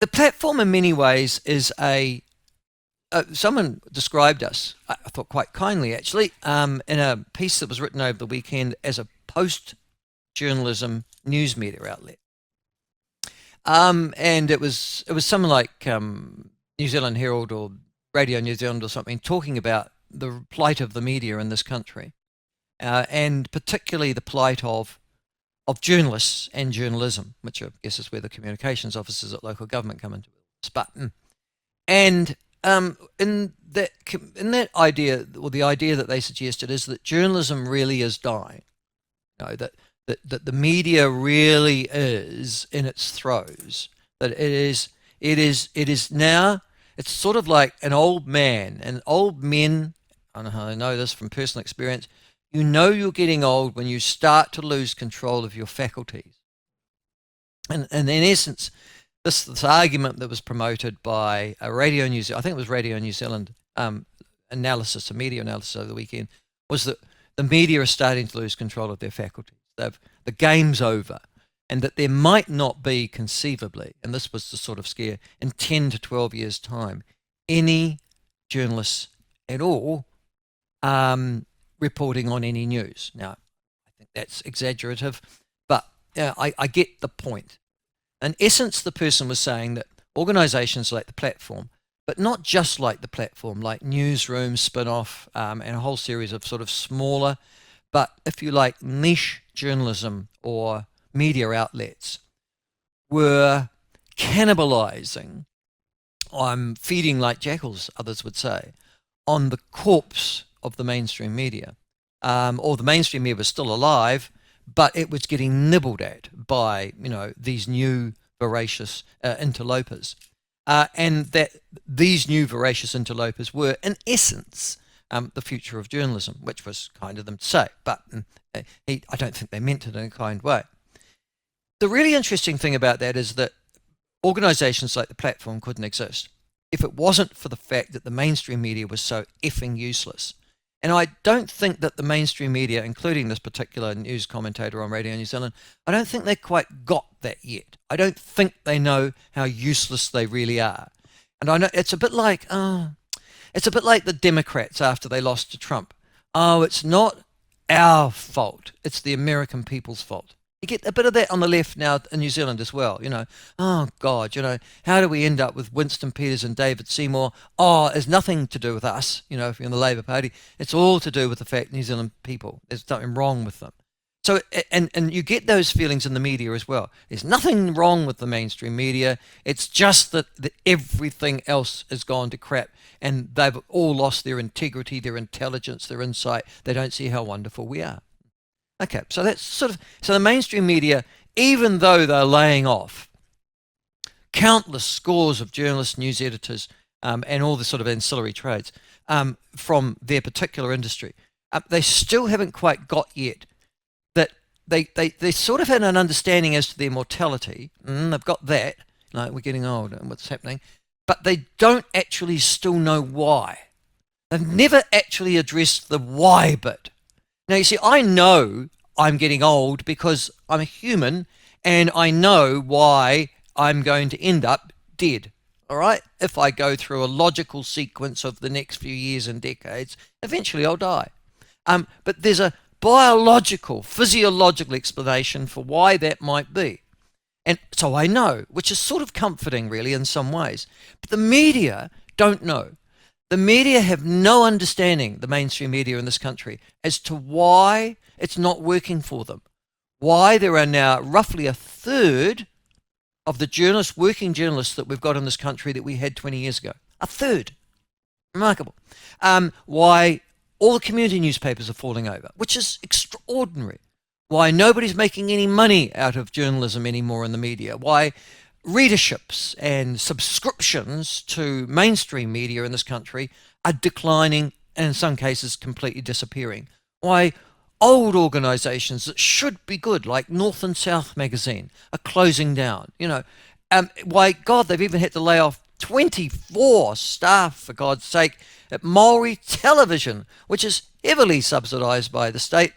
The platform in many ways is someone described us, I thought quite kindly actually, in a piece that was written over the weekend as a post-journalism news media outlet. And it was something like New Zealand Herald or Radio New Zealand or something talking about the plight of the media in this country, and particularly the plight of journalists and journalism, which I guess is where the communications officers at local government come into it. And in that idea, or the idea that they suggested, is that journalism really is dying. That the media really is in its throes. That it is now. It's sort of like an old man, and old men. I know this from personal experience. You know you're getting old when you start to lose control of your faculties. And in essence, this argument that was promoted by a Radio New Zealand, I think it was Radio New Zealand analysis, a media analysis over the weekend, was that the media are starting to lose control of their faculties. The game's over, and that there might not be conceivably, and this was the sort of scare, in 10 to 12 years' time, any journalists at all reporting on any news. Now, I think that's exaggerative, but I get the point. In essence, the person was saying that organisations like the platform, but not just like the platform, like Newsroom, Spin-Off, and a whole series of sort of smaller, but if you like, niche journalism or media outlets, were cannibalising, feeding like jackals, others would say, on the corpse of the mainstream media. Or the mainstream media was still alive, but it was getting nibbled at by, these new voracious interlopers. And that these new voracious interlopers were, in essence, the future of journalism, which was kind of them to say, but I don't think they meant it in a kind way. The really interesting thing about that is that organisations like the platform couldn't exist if it wasn't for the fact that the mainstream media was so effing useless. And I don't think that the mainstream media, including this particular news commentator on Radio New Zealand, I don't think they quite got that yet. I don't think they know how useless they really are. And I know it's a bit like the Democrats after they lost to Trump. Oh, it's not our fault. It's the American people's fault. You get a bit of that on the left now in New Zealand as well. Oh God, how do we end up with Winston Peters and David Seymour? Oh, it's nothing to do with us, if you're in the Labour Party. It's all to do with the fact New Zealand people, there's something wrong with them. So, and you get those feelings in the media as well. There's nothing wrong with the mainstream media. It's just that everything else has gone to crap, and they've all lost their integrity, their intelligence, their insight. They don't see how wonderful we are. Okay, so that's so the mainstream media, even though they're laying off countless scores of journalists, news editors, and all the sort of ancillary trades from their particular industry, they still haven't quite got yet that they sort of had an understanding as to their mortality. They've got that, like we're getting old and what's happening, but they don't actually still know why. They've never actually addressed the why bit. Now, you see, I know I'm getting old because I'm a human, and I know why I'm going to end up dead, all right? If I go through a logical sequence of the next few years and decades, eventually I'll die. But there's a biological, physiological explanation for why that might be. And so I know, which is sort of comforting, really, in some ways. But the media don't know. The media have no understanding, the mainstream media in this country, as to why it's not working for them. Why there are now roughly a third of the working journalists that we've got in this country that we had 20 years ago. A third. Remarkable. Why all the community newspapers are falling over, which is extraordinary. Why nobody's making any money out of journalism anymore in the media. Why readerships and subscriptions to mainstream media in this country are declining and in some cases completely disappearing. Why old organisations that should be good, like North and South magazine, are closing down. Why, God, they've even had to lay off 24 staff, for God's sake, at Maori television, which is heavily subsidised by the state.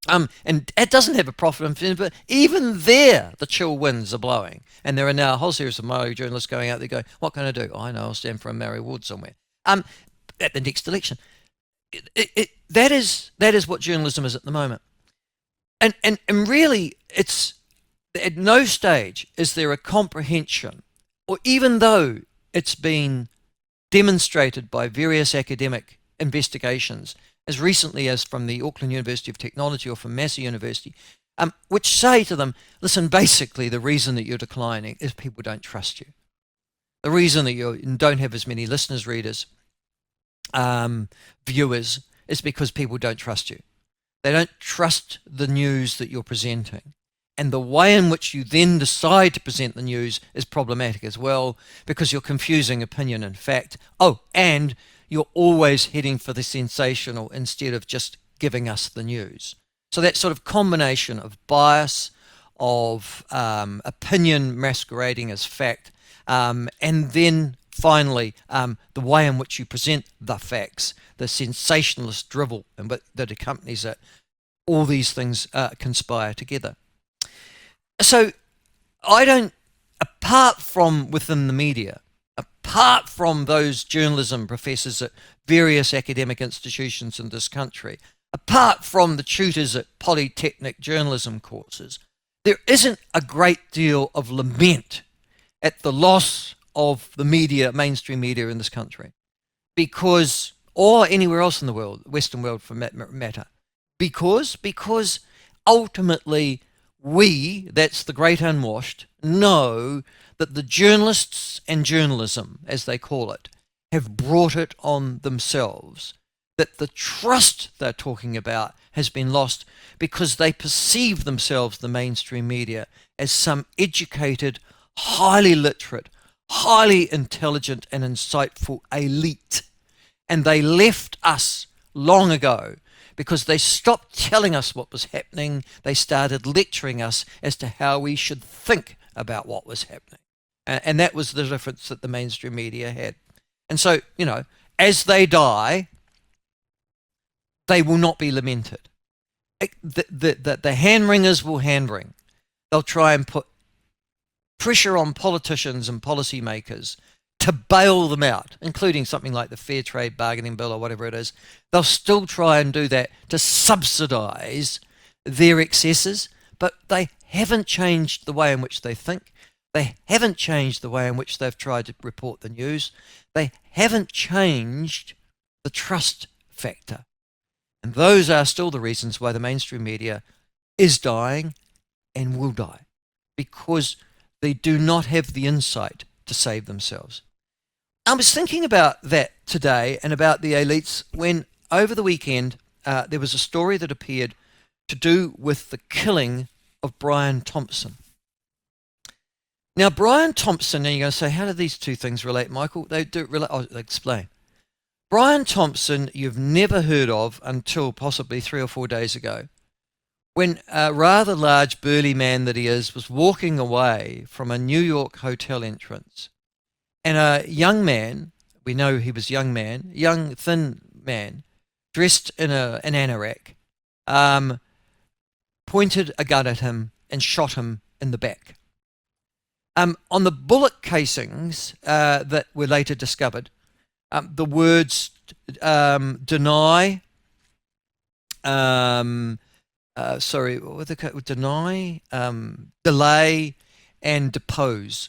And it doesn't have a profit incentive, but even there, the chill winds are blowing. And there are now a whole series of Maori journalists going out there going, what can I do? Oh, I know, I'll stand for a Maori award somewhere. At the next election. That is what journalism is at the moment. And really, it's at no stage is there a comprehension, or even though it's been demonstrated by various academic investigations, as recently as from the Auckland University of Technology or from Massey University, which say to them, listen, basically the reason that you're declining is people don't trust you. The reason that you don't have as many listeners, readers, viewers, is because people don't trust you. They don't trust the news that you're presenting. And the way in which you then decide to present the news is problematic as well, because you're confusing opinion and fact. Oh, and you're always heading for the sensational instead of just giving us the news. So that sort of combination of bias, of opinion masquerading as fact, and then finally the way in which you present the facts, the sensationalist drivel that accompanies it, all these things conspire together. So I don't, apart from within the media, apart from those journalism professors at various academic institutions in this country, apart from the tutors at polytechnic journalism courses, there isn't a great deal of lament at the loss of the media, mainstream media in this country, because, or anywhere else in the world, Western world for matter, because ultimately we, that's the great unwashed, know that the journalists and journalism, as they call it, have brought it on themselves, that the trust they're talking about has been lost because they perceive themselves, the mainstream media, as some educated, highly literate, highly intelligent and insightful elite. And they left us long ago because they stopped telling us what was happening. They started lecturing us as to how we should think about what was happening. And that was the difference that the mainstream media had. And so, you know, as they die, they will not be lamented. The hand-wringers will hand-wring. They'll try and put pressure on politicians and policymakers to bail them out, including something like the Fair Trade Bargaining Bill or whatever it is. They'll still try and do that to subsidise their excesses, but they haven't changed the way in which they think. They haven't changed the way in which they've tried to report the news. They haven't changed the trust factor. And those are still the reasons why the mainstream media is dying and will die, because they do not have the insight to save themselves. I was thinking about that today and about the elites when over the weekend there was a story that appeared to do with the killing of Brian Thompson. Now, Brian Thompson, and you're going to say, how do these two things relate, Michael? They do relate. I'll explain. Brian Thompson, you've never heard of until possibly 3 or 4 days ago, when a rather large burly man that he is was walking away from a New York hotel entrance, and a young man, we know he was young, thin man, dressed in an anorak, pointed a gun at him and shot him in the back. On the bullet casings that were later discovered, the words deny, deny, delay, and depose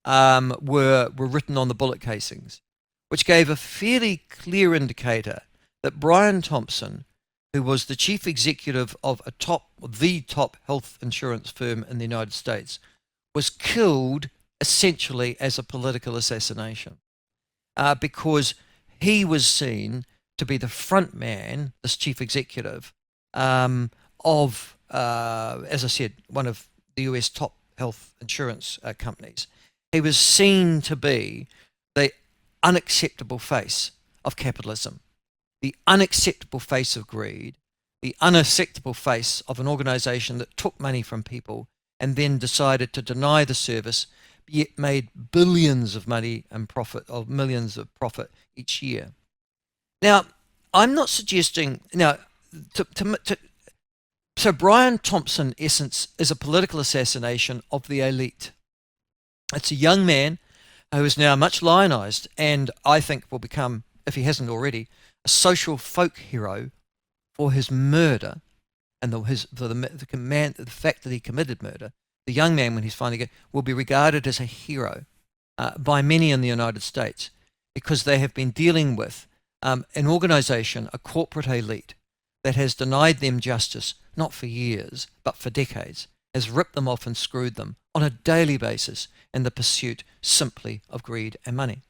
were written on the bullet casings, which gave a fairly clear indicator that Brian Thompson, who was the chief executive of the top health insurance firm in the United States, was killed essentially as a political assassination, because he was seen to be the front man, this chief executive, of, as I said, one of the US top health insurance companies. He was seen to be the unacceptable face of capitalism, the unacceptable face of greed, the unacceptable face of an organization that took money from people and then decided to deny the service, yet made billions of money and profit, of millions of profit each year. Now, I'm not suggesting, now, So Brian Thompson, in essence, is a political assassination of the elite. It's a young man who is now much lionized and I think will become, if he hasn't already, a social folk hero for his murder and the fact that he committed murder. The young man, when he's finally get, will be regarded as a hero by many in the United States because they have been dealing with an organization, a corporate elite that has denied them justice, not for years, but for decades, has ripped them off and screwed them on a daily basis in the pursuit simply of greed and money.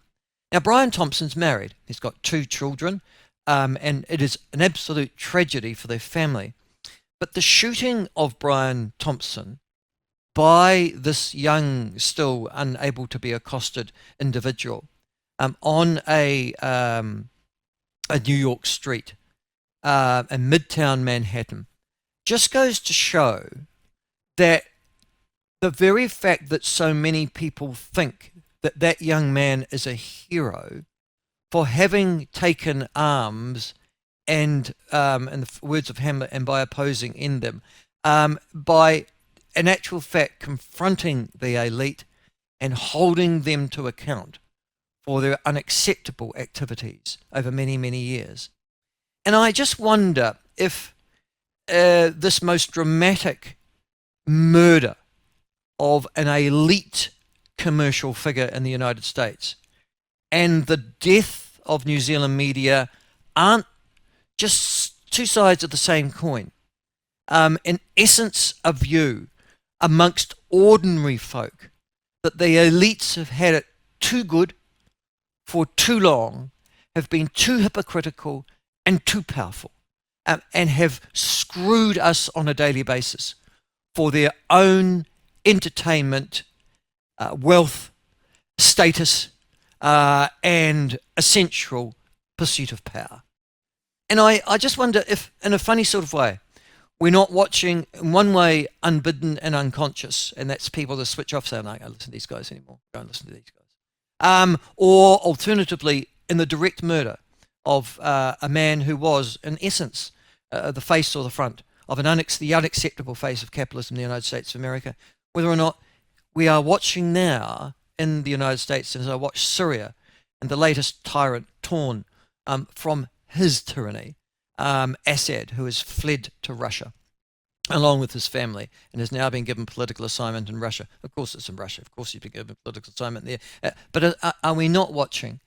Now, Brian Thompson's married. He's got 2 children, and it is an absolute tragedy for their family. But the shooting of Brian Thompson by this young, still unable to be accosted individual on a New York street in Midtown Manhattan just goes to show that the very fact that so many people think that that young man is a hero for having taken arms and, in the words of Hamlet, and by opposing in them, by in actual fact confronting the elite and holding them to account for their unacceptable activities over many, many years. And I just wonder if this most dramatic murder of an elite commercial figure in the United States and the death of New Zealand media aren't just 2 sides of the same coin. In essence, a view amongst ordinary folk that the elites have had it too good for too long, have been too hypocritical and too powerful, and have screwed us on a daily basis for their own entertainment, wealth, status, and essential pursuit of power. And I just wonder if, in a funny sort of way, we're not watching, in one way, unbidden and unconscious, and that's people that switch off saying, I don't listen to these guys anymore, don't listen to these guys. Or alternatively, in the direct murder of a man who was, in essence, the face or the front of the unacceptable face of capitalism in the United States of America, whether or not we are watching now in the United States, as I watch Syria and the latest tyrant torn from his tyranny, Assad, who has fled to Russia along with his family and has now been given political assignment in Russia. Of course it's in Russia. Of course he's been given political assignment there. But are we not watching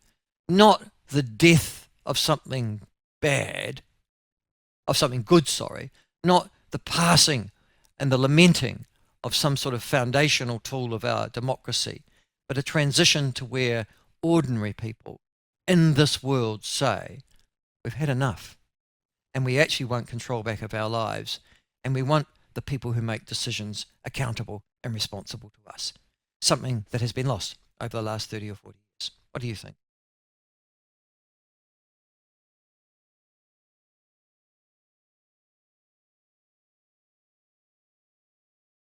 not the death of something bad, of something good, sorry, not the passing and the lamenting of some sort of foundational tool of our democracy, but a transition to where ordinary people in this world say, we've had enough, and we actually want control back of our lives, and we want the people who make decisions accountable and responsible to us, something that has been lost over the last 30 or 40 years. What do you think?